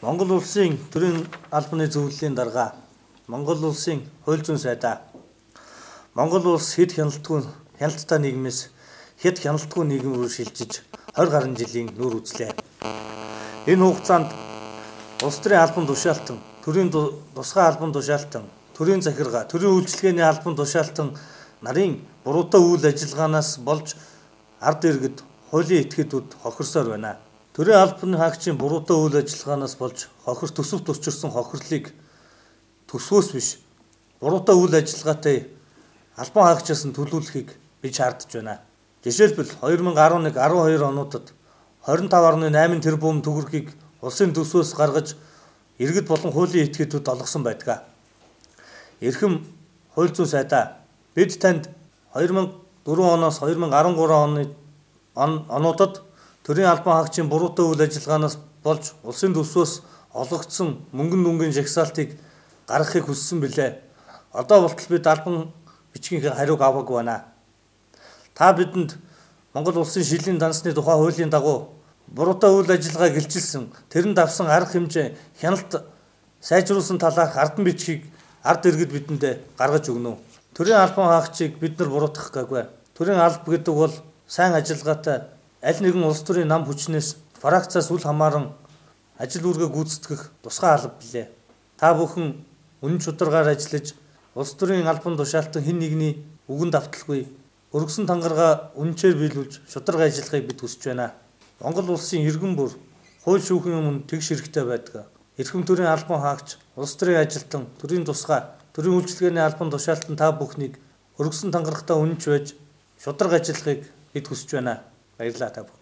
Монгол улсын төрийн албаны зөвлөлийн дарга Монгол улсын хууль зүйн сайдаа Монгол улс хэд хяналттай нийгмээс хэд хяналтгүй нийгэм рүү шилжиж 20 гаруй жилийн нүүр үзлээ. Энэ хугацаанд улс төрийн албан тушаалтан, төрийн тусгай албан тушаалтан, төрийн захиргаа, төрийн үйлчилгээний албан тушаалтан нарын буруутай үйл ажиллагаанаас болж ард иргэд хуулийн этгээдүүд хохирсоор байна. Төрийн албаны хаагчийн буруутай үйл ажиллагаанаас болж хохир төсөвт учирсан хохирлыг төсвөөс биш буруутай үйл ажиллагаатай албан хаагчаас нь төлөвлөхийг би шаардж байна. Жишээлбэл 2011-12 онуудад 25.8 тэрбум төгрөгийг улсын төсвөөс гаргаж иргэд болон хуулийн этгээдүүд олгосон байдаг. Эрхэм хууль зүйн сайдаа бид танд 2004 оноос 2013 онуудад төрийн албан хаагчийн буруутай үйл ажиллагаанаас болж улсын төсвөөс олгогдсон мөнгөн дүнгийн жагсаалтыг гаргахыг хүссэн билээ. Одоо болтол бид албан бичгийн хариуг аваагүй байна. Та бидэнд Монгол улсын шилийн дансны тухай хуулийн дагуу буруутай үйл ажиллагаа гэлжилсэн, тэрэнд авсан арга хэмжээ, хяналт сайжруулсан талаарх ардан бичгийг ард иргэд бидэндээ гаргаж өгнө. Төрийн албан хаагчийг бид нар буруутгах гээгүй. Төрийн алба гэдэг бол сайн ажиллагаатай аль нэгэн улс төрийн нам хүчнээс фракцаас үл хамааран ажил үүргээ гүйцэтгэх тусгай алба билээ. Та бүхэн үнэн чударгаар ажиллаж улс төрийн албан тушаалтан хэн нэгний үгэнд авталгүй өргөсөн тангараа үнэнчээр биелүүлж шударга ажиллахыг бид хүсэж байна. Монгол улсын иргэн бүр хууль шүүхийн өмнө тэгш хэрэгтэй байдаг. Эрхэм төрийн албан хаагч, улс төрийн ажилтан, төрийн тусгай, төрийн үйлчилгээний албан тушаалтан та бүхнийг өргөсөн тангарагтаа үнэнч байж шударга ажиллахыг бид хүсэж байна. Баярлалаа та бүхэн.